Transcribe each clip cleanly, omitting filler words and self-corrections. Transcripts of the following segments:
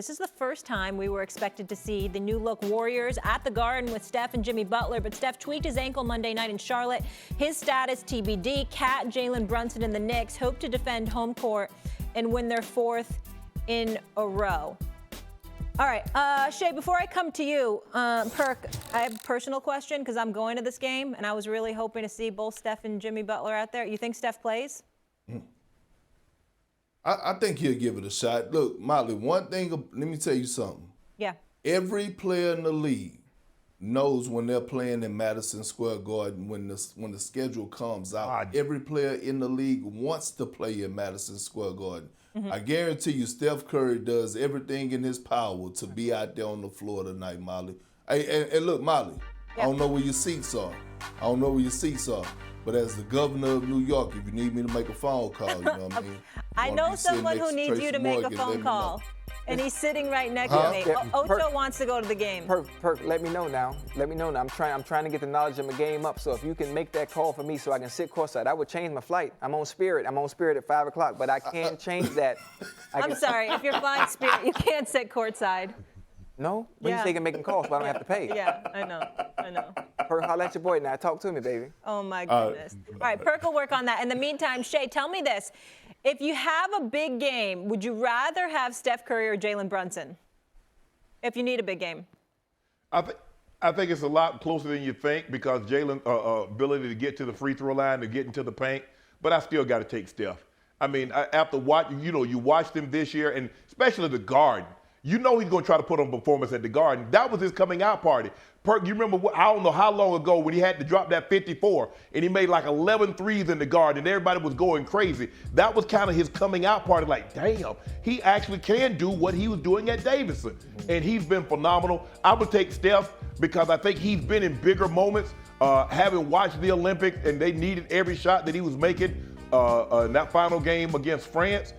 This is the first time we were expected to see the new-look Warriors at the Garden with Steph and Jimmy Butler, but Steph tweaked his ankle Monday night in Charlotte. His status TBD. Cat, Jalen Brunson, and the Knicks hope to defend home court and win their 4th in a row. All right, Shay, before I come to you, Perk, I have a personal question because I'm going to this game, and I was really hoping to see both Steph and Jimmy Butler out there. You think Steph plays? I think he'll give it a shot. Look, Molly, one thing, let me tell you something. Yeah. Every player in the league knows when they're playing in Madison Square Garden, when the schedule comes out, every player in the league wants to play in Madison Square Garden. I guarantee you Steph Curry does everything in his power to be out there on the floor tonight, Molly. Hey, and look, Molly, I don't know where your seats are. But as the governor of New York, if you need me to make a phone call, you know what I mean? I know someone who needs you to make a phone call. And he's sitting right next to me. Ocho wants to go to the game. Perk, let me know now. I'm trying to get the knowledge of my game up. So if you can make that call for me so I can sit courtside, I would change my flight. I'm on Spirit at 5 o'clock, but I can't change that. I'm sorry. If you're flying Spirit, you can't sit courtside. No? But you say you can make them calls, but I don't have to pay. Yeah, I know. Perk, holla at your boy now. Talk to me, baby. Oh, my goodness. All right, Perk will work on that. In the meantime, Shay, tell me this. If you have a big game, would you rather have Steph Curry or Jalen Brunson? If you need a big game. I think it's a lot closer than you think because Jalen's ability to get to the free throw line, to get into the paint, but I still got to take Steph. I mean, after watching, you watched him this year, and especially the Garden. You know he's going to try to put on performance at the Garden. That was his coming out party. Perk, you remember, I don't know how long ago when he had to drop that 54 and he made like 11 threes in the Garden and everybody was going crazy. That was kind of his coming out party, like, damn, he actually can do what he was doing at Davidson. And he's been phenomenal. I would take Steph because I think he's been in bigger moments, having watched the Olympics and they needed every shot that he was making in that final game against France.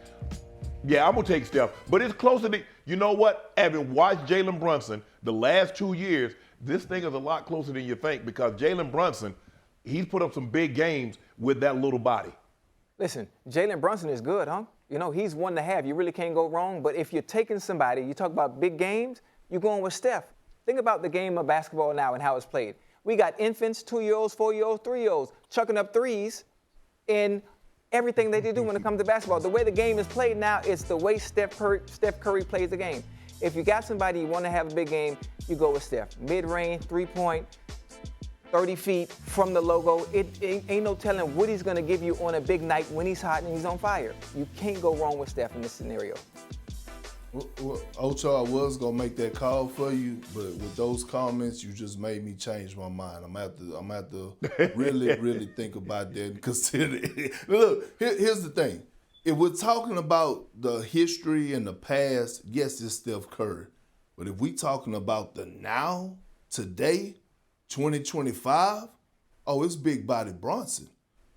Yeah, I'm going to take Steph. But it's closer to, you know what? Having watched Jalen Brunson the last 2 years, this thing is a lot closer than you think because Jalen Brunson, he's put up some big games with that little body. Listen, Jalen Brunson is good, huh? You know, he's one to have. You really can't go wrong. But if you're taking somebody, you talk about big games, you're going with Steph. Think about the game of basketball now and how it's played. We got infants, 2-year-olds, 4-year-olds, 3-year-olds, chucking up threes in everything that they do when it comes to basketball. The way the game is played now, it's the way Steph Curry plays the game. If you got somebody you want to have a big game, you go with Steph. Mid-range, 3-point, 30 feet from the logo. It ain't no telling what he's going to give you on a big night when he's hot and he's on fire. You can't go wrong with Steph in this scenario. Well, Ocho, I was going to make that call for you, but with those comments, you just made me change my mind. I'm going to have to really think about that and consider it. Look, here's the thing. If we're talking about the history and the past, yes, it's Steph Curry. But if we're talking about the now, today, 2025, it's Big Body Brunson.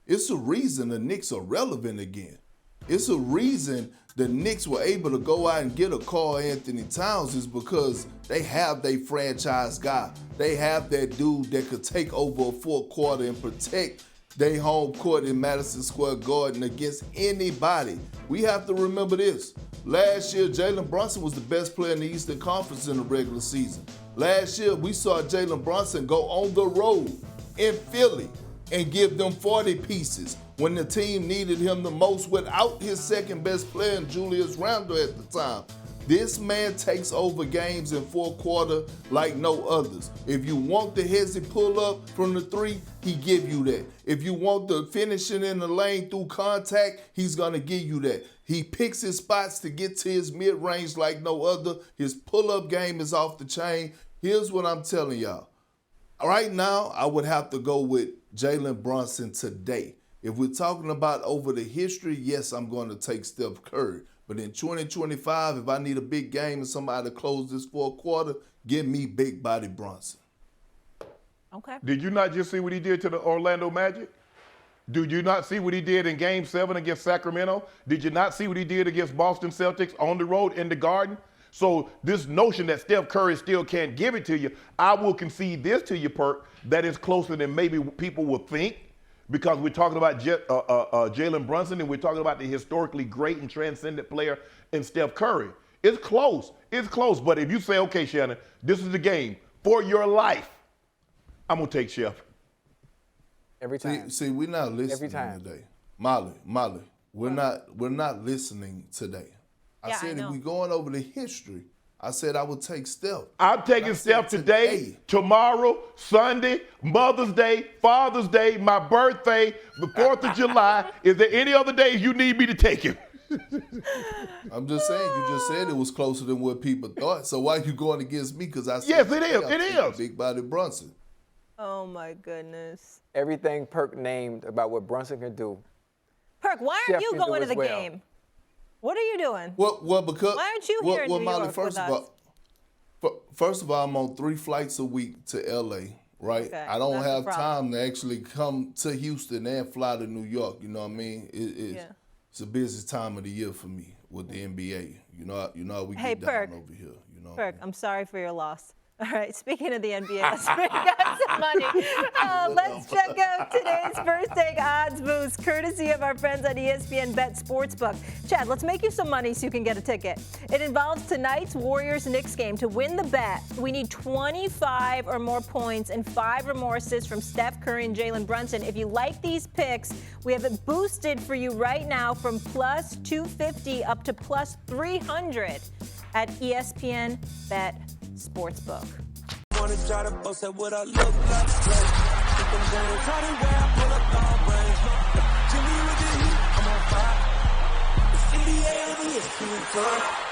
It's a reason the Knicks are relevant again. It's a reason the Knicks were able to go out and get a Karl Anthony Towns is because they have their franchise guy. They have that dude that could take over a fourth quarter and protect their home court in Madison Square Garden against anybody. We have to remember this. Last year, Jalen Brunson was the best player in the Eastern Conference in the regular season. Last year, we saw Jalen Brunson go on the road in Philly and give them 40 pieces when the team needed him the most without his second best player, Julius Randle, at the time. This man takes over games in fourth quarter like no others. If you want the hezzy pull-up from the three, he give you that. If you want the finishing in the lane through contact, he's going to give you that. He picks his spots to get to his mid-range like no other. His pull-up game is off the chain. Here's what I'm telling y'all. Right now, I would have to go with Jalen Brunson today. If we're talking about over the history, yes, I'm going to take Steph Curry. But in 2025, if I need a big game and somebody to close this fourth quarter, give me Big Body Brunson. Okay. Did you not just see what he did to the Orlando Magic? Did you not see what he did in Game 7 against Sacramento? Did you not see what he did against Boston Celtics on the road in the Garden? So this notion that Steph Curry still can't give it to you, I will concede this to you, Perk, that is closer than maybe people would think. Because we're talking about Jalen Brunson and we're talking about the historically great and transcendent player in Steph Curry. It's close. It's close. But if you say, okay, Shannon, this is the game for your life, I'm going to take Chef. Every time. See, we're not listening today. Molly, we're not listening today. I said if we're going over the history, I said I would take Steph. I'm taking Steph today, tomorrow, Sunday, Mother's Day, Father's Day, my birthday, the 4th of July. Is there any other days you need me to take him? I'm just saying, you just said it was closer than what people thought. So why are you going against me? Because I said, yes, it is. It is. Big body Brunson. Oh, my goodness. Everything Perk named about what Brunson can do. Perk, why aren't you going to the well. game? What are you doing? Well, because why aren't you here in New Molly, York with us? First of all, I'm on 3 flights a week to LA, right? Okay, I don't that's the have problem. time to actually come to Houston and fly to New York. You know what I mean? It's a busy time of the year for me with the NBA. You know how we get down over here. You know. Perk, I'm sorry for your loss. All right, speaking of the NBA, let's bring guys some money. Let's check out today's First Take Odds Boost, courtesy of our friends at ESPN Bet Sportsbook. Chad, let's make you some money so you can get a ticket. It involves tonight's Warriors-Knicks game. To win the bet, we need 25 or more points and 5 or more assists from Steph Curry and Jalen Brunson. If you like these picks, we have it boosted for you right now from plus 250 up to plus 300 at ESPN Bet Sportsbook. Wanna try to boast at what I look like. Think I'm gonna try to wear, pull up long range. Jimmy with the heat, I'm on fire. It's NBA over here,